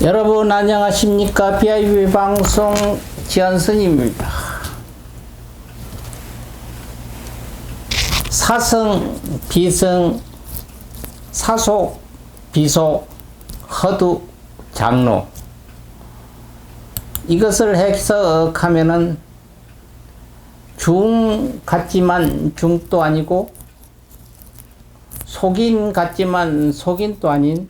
여러분 안녕하십니까? BIB 방송 지한선입니다. 사성, 비성, 사속, 비속, 허두, 장로. 이것을 해석하면은 중 같지만 중도 아니고 속인 같지만 속인도 아닌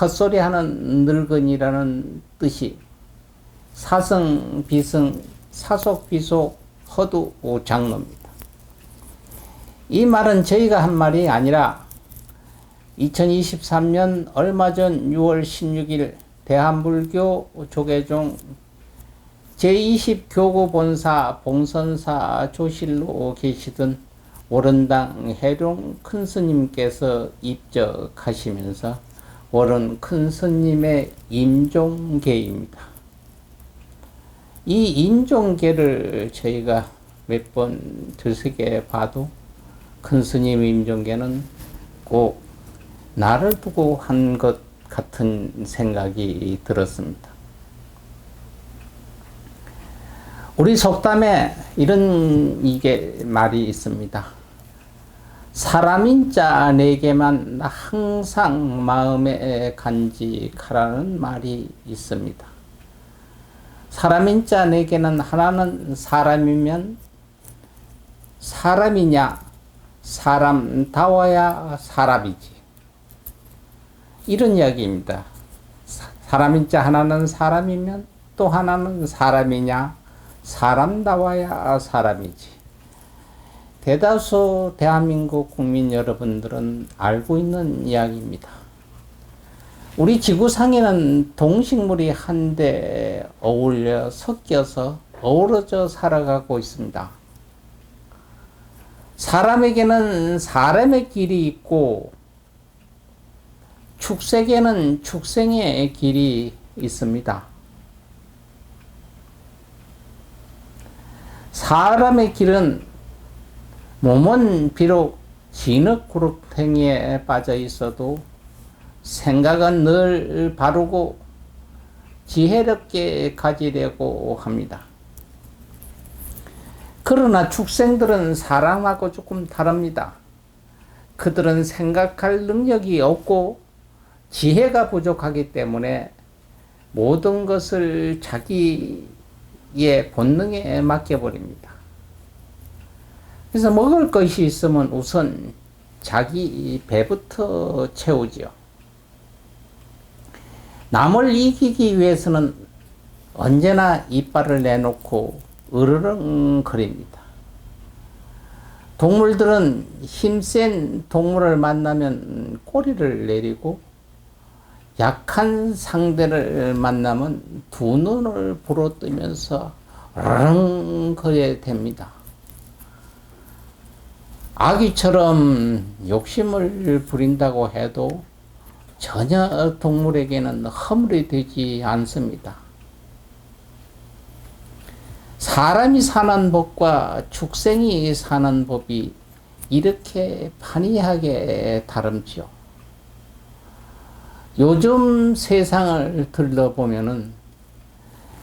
헛소리하는 늙은이라는 뜻이 사성, 비성, 사속, 비속, 허두, 장로입니다. 이 말은 저희가 한 말이 아니라 2023년 얼마 전 6월 16일 대한불교 조계종 제20교구본사 봉선사 조실로 계시던 오른당 해룡 큰스님께서 입적하시면서 오른 큰스님의 임종계입니다. 이 임종계를 저희가 몇 번 들썩에 봐도 큰스님 임종계는 꼭 나를 두고 한 것 같은 생각이 들었습니다. 우리 속담에 이런 말이 있습니다. 사람인 자 내게만 항상 마음에 간직하라는 말이 있습니다. 사람인 자 내게는 하나는 사람이면 사람이냐, 사람다워야 사람이지. 이런 이야기입니다. 사람인 자 하나는 사람이면 또 하나는 사람이냐, 사람다워야 사람이지. 대다수 대한민국 국민 여러분들은 알고 있는 이야기입니다. 우리 지구상에는 동식물이 한데 어울려 섞여서 어우러져 살아가고 있습니다. 사람에게는 사람의 길이 있고 축생에는 축생의 길이 있습니다. 사람의 길은 몸은 비록 진흙구름탱이에 빠져 있어도 생각은 늘 바르고 지혜롭게 가지려고 합니다. 그러나 축생들은 사람하고 조금 다릅니다. 그들은 생각할 능력이 없고 지혜가 부족하기 때문에 모든 것을 자기의 본능에 맡겨버립니다. 그래서 먹을 것이 있으면 우선 자기 배부터 채우지요. 남을 이기기 위해서는 언제나 이빨을 내놓고 으르렁거립니다. 동물들은 힘센 동물을 만나면 꼬리를 내리고 약한 상대를 만나면 두 눈을 부러뜨면서 으르렁거려야 됩니다. 아기처럼 욕심을 부린다고 해도 전혀 동물에게는 허물이 되지 않습니다. 사람이 사는 법과 축생이 사는 법이 이렇게 판이하게 다름지요. 요즘 세상을 들러보면은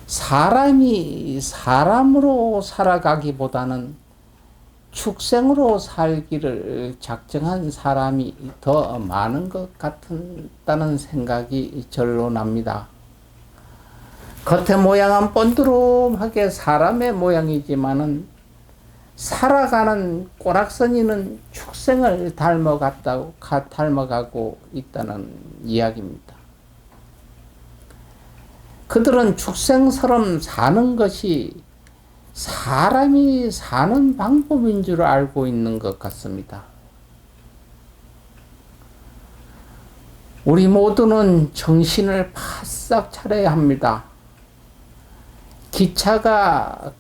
사람이 사람으로 살아가기보다는 축생으로 살기를 작정한 사람이 더 많은 것 같다는 생각이 절로 납니다. 겉의 모양은 번드름하게 사람의 모양이지만은 살아가는 꼬락서니는 축생을 닮아가고 있다는 이야기입니다. 그들은 축생처럼 사는 것이 사람이 사는 방법인 줄 알고 있는 것 같습니다. 우리 모두는 정신을 바싹 차려야 합니다. 기차가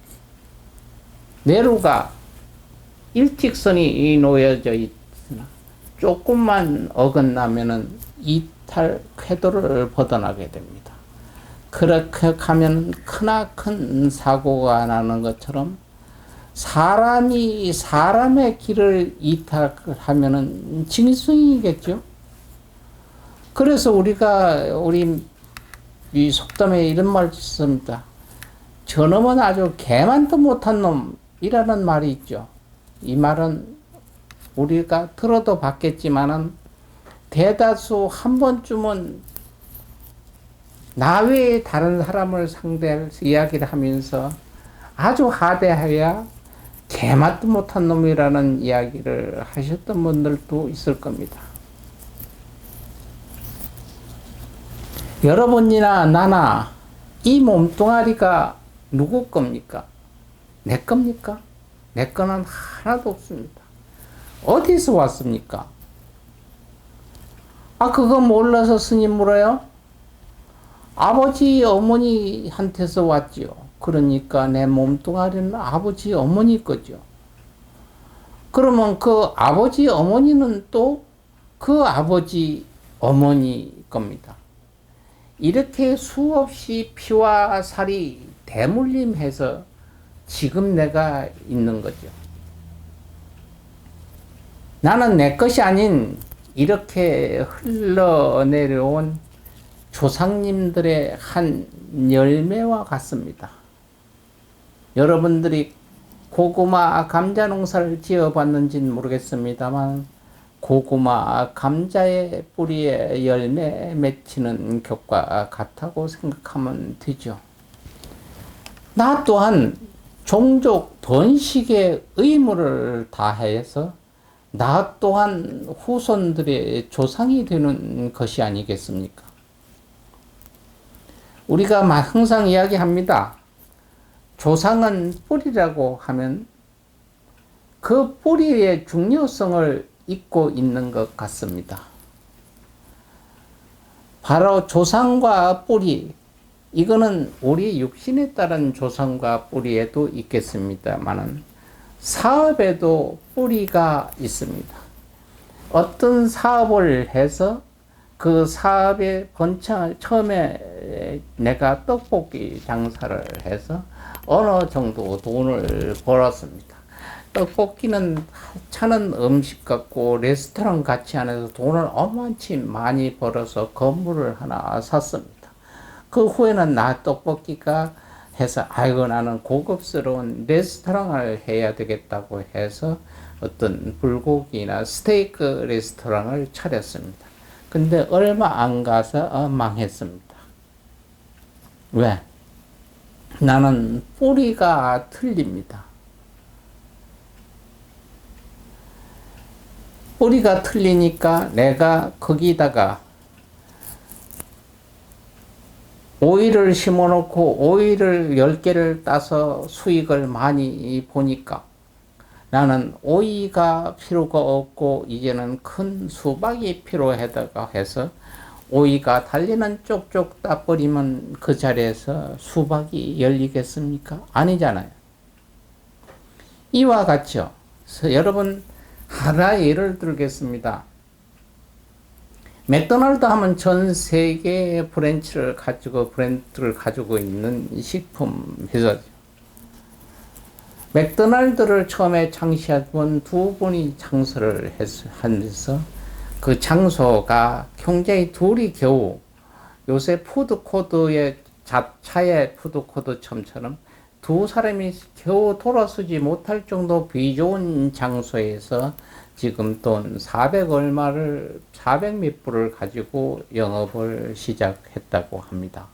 내루가 일직선이 놓여져 있으나 조금만 어긋나면은 이탈 궤도를 벗어나게 됩니다. 그렇게 하면 크나큰 사고가 나는 것처럼 사람이 사람의 길을 이탈하면은 징수이겠죠. 그래서 우리 이 속담에 이런 말이 있습니다. 저놈은 아주 개만도 못한 놈이라는 말이 있죠. 이 말은 우리가 들어도 봤겠지만은 대다수 한 번쯤은 나 외에 다른 사람을 상대해서 이야기를 하면서 아주 하대하여 개맛도 못한 놈이라는 이야기를 하셨던 분들도 있을 겁니다. 여러분이나 나나 이 몸뚱아리가 누구 겁니까? 내 겁니까? 내 거는 하나도 없습니다. 어디서 왔습니까? 그거 몰라서 스님 물어요? 아버지 어머니한테서 왔지요. 그러니까 내 몸뚱아리는 아버지 어머니 거죠. 그러면 그 아버지 어머니는 또 그 아버지 어머니 겁니다. 이렇게 수없이 피와 살이 대물림해서 지금 내가 있는 거죠. 나는 내 것이 아닌 이렇게 흘러내려온 조상님들의 한 열매와 같습니다. 여러분들이 고구마 감자 농사를 지어봤는지는 모르겠습니다만 고구마 감자의 뿌리에 열매 맺히는 격과 같다고 생각하면 되죠. 나 또한 종족 번식의 의무를 다해서 나 또한 후손들의 조상이 되는 것이 아니겠습니까? 우리가 항상 이야기합니다. 조상은 뿌리라고 하면 그 뿌리의 중요성을 잊고 있는 것 같습니다. 바로 조상과 뿌리, 이거는 우리 육신에 따른 조상과 뿌리에도 있겠습니다만은 사업에도 뿌리가 있습니다. 어떤 사업을 해서 그 사업의 번창을 처음에 내가 떡볶이 장사를 해서 어느 정도 돈을 벌었습니다. 떡볶이는 차는 음식 같고 레스토랑 같이 안에서 돈을 어마치 많이 벌어서 건물을 하나 샀습니다. 그 후에는 나 떡볶이가 해서 아이고 나는 고급스러운 레스토랑을 해야 되겠다고 해서 어떤 불고기나 스테이크 레스토랑을 차렸습니다. 근데 얼마 안 가서 망했습니다. 왜? 나는 뿌리가 틀립니다. 뿌리가 틀리니까 내가 거기다가 오이를 심어놓고 오이를 10개를 따서 수익을 많이 보니까 나는 오이가 필요가 없고 이제는 큰 수박이 필요하다고 해서 오이가 달리는 쪽쪽 따버리면 그 자리에서 수박이 열리겠습니까? 아니잖아요. 이와 같죠. 그래서 여러분 하나 예를 들겠습니다. 맥도날드 하면 전 세계의 브랜드를 가지고 있는 식품 회사죠. 맥도날드를 처음에 창시한 두 분이 창설을 하면서 그 장소가 굉장히 둘이 겨우 요새 푸드코드의 자차의 푸드코드처럼 두 사람이 겨우 돌아서지 못할 정도 비좋은 장소에서 지금 돈 400 얼마를 400 몇 불을 가지고 영업을 시작했다고 합니다.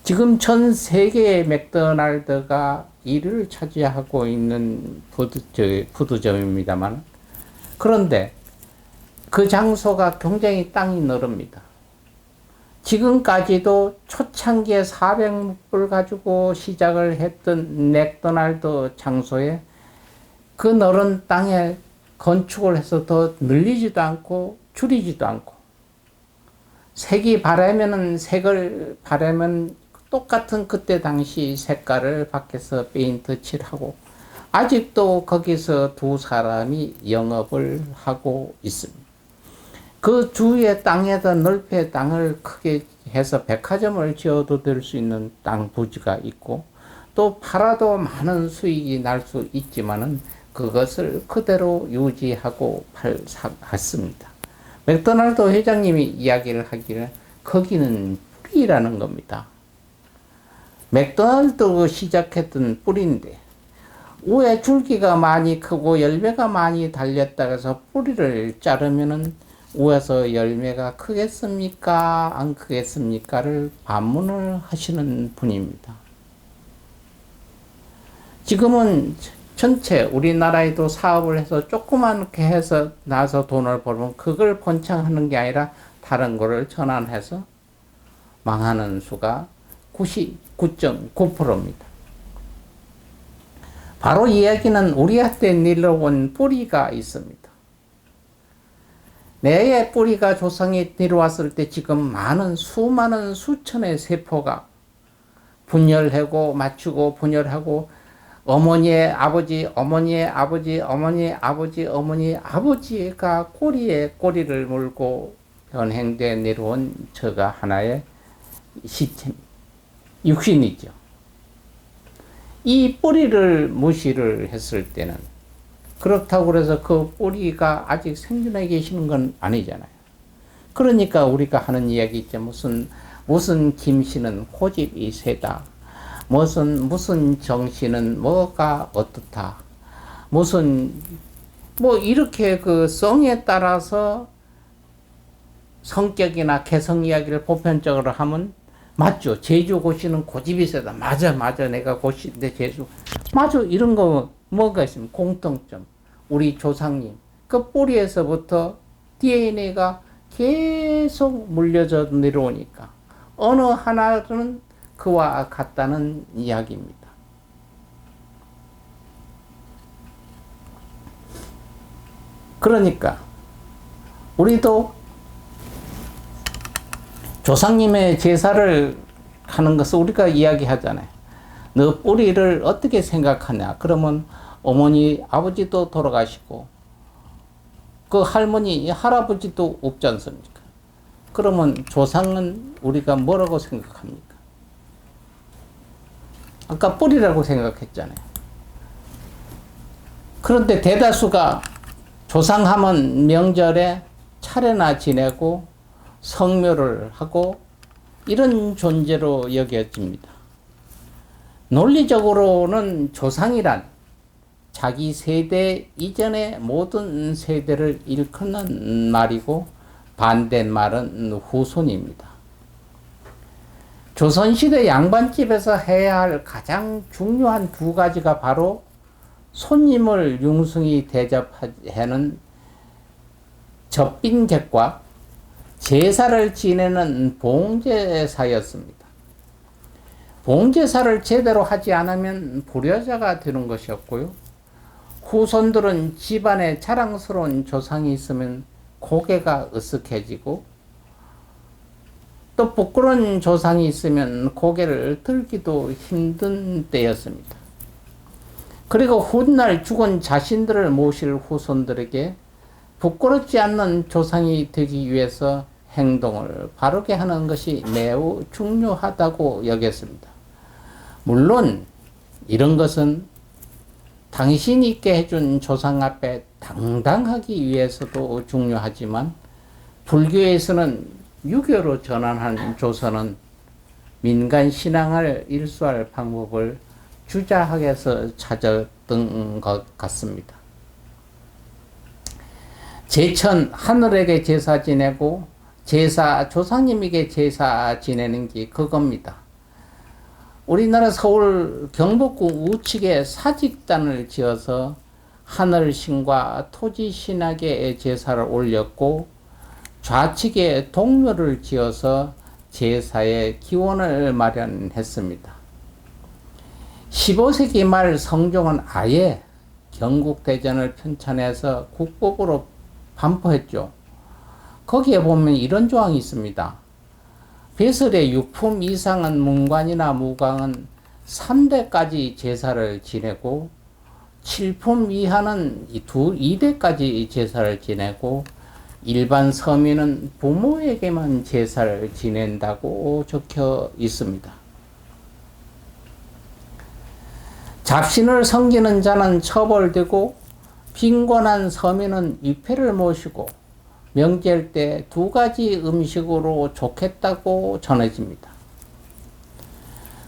지금 전 세계의 맥도날드가 1위를 차지하고 있는 푸드점입니다만 그런데 그 장소가 굉장히 땅이 넓습니다. 지금까지도 초창기에 400불 가지고 시작을 했던 맥도날드 장소에 그 넓은 땅에 건축을 해서 더 늘리지도 않고 줄이지도 않고 색이 바라면은 색을 바라면 똑같은 그때 당시 색깔을 밖에서 페인트 칠하고 아직도 거기서 두 사람이 영업을 하고 있습니다. 그 주위의 땅에다 넓게 땅을 크게 해서 백화점을 지어도 될 수 있는 땅 부지가 있고 또 팔아도 많은 수익이 날 수 있지만은 그것을 그대로 유지하고 했습니다. 맥도날드 회장님이 이야기를 하기를 거기는 줄기라는 겁니다. 맥도날드 시작했던 뿌리인데 위에 줄기가 많이 크고 열매가 많이 달렸다고 해서 뿌리를 자르면은 위에서 열매가 크겠습니까? 안 크겠습니까?를 반문을 하시는 분입니다. 지금은 전체 우리나라에도 사업을 해서 조그맣게 해서 나서 돈을 벌면 그걸 번창하는 게 아니라 다른 거를 전환해서 망하는 수가 99.9%입니다. 바로 이야기는 우리한테 내려온 뿌리가 있습니다. 뇌의 뿌리가 조상이 내려왔을 때 지금 많은 수많은 수천의 세포가 분열하고 맞추고 분열하고 어머니의 아버지, 어머니의 아버지, 어머니의 아버지, 어머니의 아버지가 꼬리에 꼬리를 물고 변행돼 내려온 저가 하나의 시체, 육신이죠. 이 뿌리를 무시를 했을 때는 그렇다고 해서 그 뿌리가 아직 생존해 계시는 건 아니잖아요. 그러니까 우리가 하는 이야기 있죠. 무슨 김씨는 고집이 세다. 무슨 정씨는 뭐가 어떻다. 이렇게 그 성에 따라서 성격이나 개성 이야기를 보편적으로 하면 맞죠. 제주 고씨는 고집이 세다. 맞아. 내가 고씨인데 제주. 맞아. 이런 거 뭐가 있습니까? 공통점. 우리 조상님. 그 뿌리에서부터 DNA가 계속 물려져 내려오니까 어느 하나는 그와 같다는 이야기입니다. 그러니까 우리도 조상님의 제사를 하는 것을 우리가 이야기하잖아요. 너 뿌리를 어떻게 생각하냐? 그러면 어머니, 아버지도 돌아가시고 그 할머니, 할아버지도 없지 않습니까? 그러면 조상은 우리가 뭐라고 생각합니까? 아까 뿌리라고 생각했잖아요. 그런데 대다수가 조상하면 명절에 차례나 지내고 성묘를 하고 이런 존재로 여겨집니다. 논리적으로는 조상이란 자기 세대 이전의 모든 세대를 일컫는 말이고 반대말은 후손입니다. 조선시대 양반집에서 해야 할 가장 중요한 두 가지가 바로 손님을 융숭히 대접하는 접빈객과 제사를 지내는 봉제사였습니다. 봉제사를 제대로 하지 않으면 불효자가 되는 것이었고요. 후손들은 집안에 자랑스러운 조상이 있으면 고개가 으쓱해지고 또 부끄러운 조상이 있으면 고개를 들기도 힘든 때였습니다. 그리고 훗날 죽은 자신들을 모실 후손들에게 부끄럽지 않는 조상이 되기 위해서 행동을 바르게 하는 것이 매우 중요하다고 여겼습니다. 물론 이런 것은 당신이 있게 해준 조상 앞에 당당하기 위해서도 중요하지만 불교에서는 유교로 전환한 조선은 민간 신앙을 일수할 방법을 주자학에서 찾았던 것 같습니다. 제천 하늘에게 제사 지내고 조상님에게 제사 지내는 게 그겁니다. 우리나라 서울 경복궁 우측에 사직단을 지어서 하늘신과 토지신에게 제사를 올렸고 좌측에 동묘를 지어서 제사의 기원을 마련했습니다. 15세기 말 성종은 아예 경국대전을 편찬해서 국법으로 반포했죠. 거기에 보면 이런 조항이 있습니다. 배설의 6품 이상은 문관이나 무광은 3대까지 제사를 지내고 7품 이하는 2대까지 제사를 지내고 일반 서민은 부모에게만 제사를 지낸다고 적혀 있습니다. 잡신을 섬기는 자는 처벌되고 빈곤한 서민은 위패를 모시고 명절 때 2가지 음식으로 좋겠다고 전해집니다.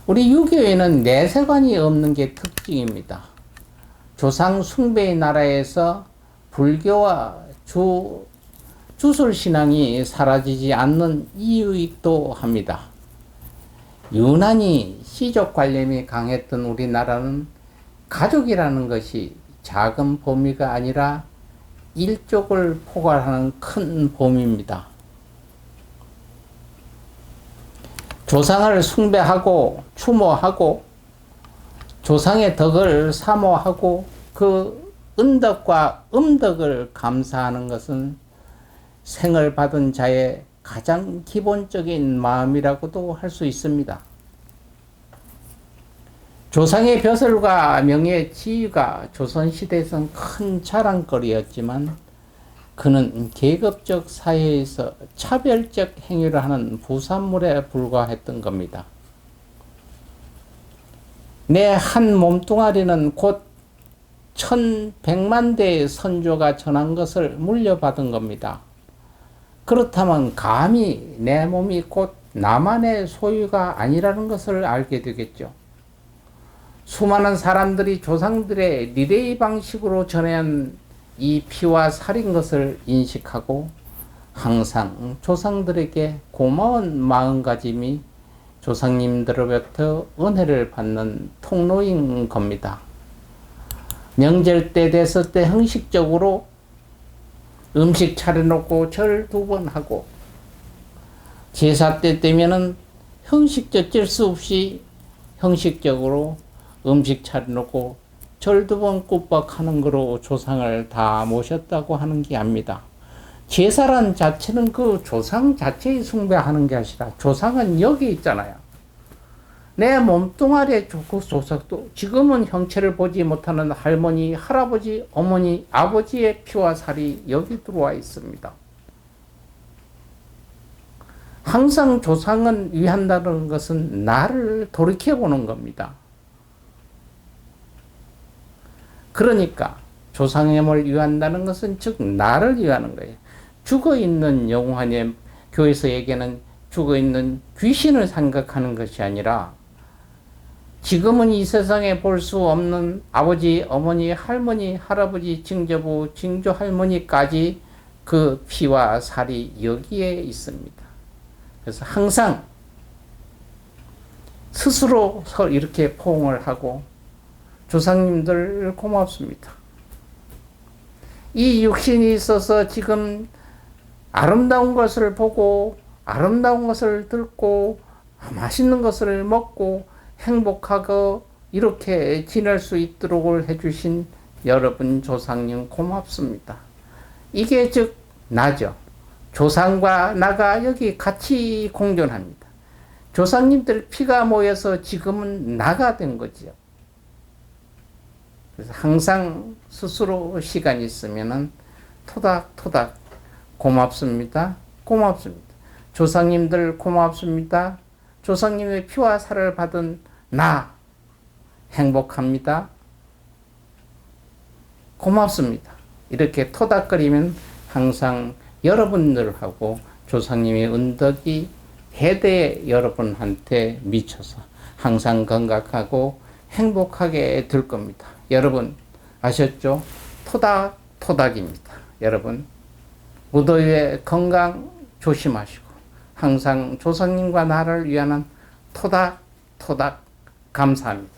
우리 유교에는 내세관이 없는 게 특징입니다. 조상 숭배의 나라에서 불교와 주술신앙이 사라지지 않는 이유이기도 합니다. 유난히 시족 관념이 강했던 우리나라는 가족이라는 것이 작은 범위가 아니라 일족을 포괄하는 큰 범위입니다. 조상을 숭배하고 추모하고 조상의 덕을 사모하고 그 은덕과 음덕을 감사하는 것은 생을 받은 자의 가장 기본적인 마음이라고도 할 수 있습니다. 조상의 벼슬과 명예의 지위가 조선시대에선 큰 자랑거리였지만 그는 계급적 사회에서 차별적 행위를 하는 부산물에 불과했던 겁니다. 내 한 몸뚱아리는 곧 1100만 대의 선조가 전한 것을 물려받은 겁니다. 그렇다면 감히 내 몸이 곧 나만의 소유가 아니라는 것을 알게 되겠죠. 수많은 사람들이 조상들의 리레이 방식으로 전해온 이 피와 살인 것을 인식하고 항상 조상들에게 고마운 마음가짐이 조상님들로부터 은혜를 받는 통로인 겁니다. 명절 때 됐을 때 형식적으로 음식 차려놓고 절 2번 하고, 제사 때 되면은 형식적 질 수 없이 형식적으로 음식 차려놓고 절 2번 꾹박하는 거로 조상을 다 모셨다고 하는 게 아닙니다. 제사란 자체는 그 조상 자체에 숭배하는 게 아니라 조상은 여기 있잖아요. 내 몸뚱아리에 그 조상도 지금은 형체를 보지 못하는 할머니, 할아버지, 어머니, 아버지의 피와 살이 여기 들어와 있습니다. 항상 조상은 위한다는 것은 나를 돌이켜보는 겁니다. 그러니까 조상의 몸을 위한다는 것은 즉 나를 위하는 거예요. 죽어있는 영혼의 교회에서 얘기하는 죽어있는 귀신을 생각하는 것이 아니라 지금은 이 세상에 볼 수 없는 아버지, 어머니, 할머니, 할아버지, 증조부, 증조할머니까지 그 피와 살이 여기에 있습니다. 그래서 항상 스스로 이렇게 포옹을 하고 조상님들 고맙습니다. 이 육신이 있어서 지금 아름다운 것을 보고 아름다운 것을 듣고 맛있는 것을 먹고 행복하고 이렇게 지낼 수 있도록 해주신 여러분 조상님 고맙습니다. 이게 즉 나죠. 조상과 나가 여기 같이 공존합니다. 조상님들 피가 모여서 지금은 나가 된 거죠. 그래서 항상 스스로 시간이 있으면은 토닥토닥 고맙습니다. 고맙습니다. 조상님들 고맙습니다. 조상님의 피와 살을 받은 나 행복합니다. 고맙습니다. 이렇게 토닥거리면 항상 여러분들하고 조상님의 은덕이 대대 여러분한테 미쳐서 항상 건강하고 행복하게 될 겁니다. 여러분 아셨죠? 토닥토닥입니다. 여러분 무더위에 건강 조심하시고 항상 조상님과 나를 위하는 토닥토닥 감사합니다.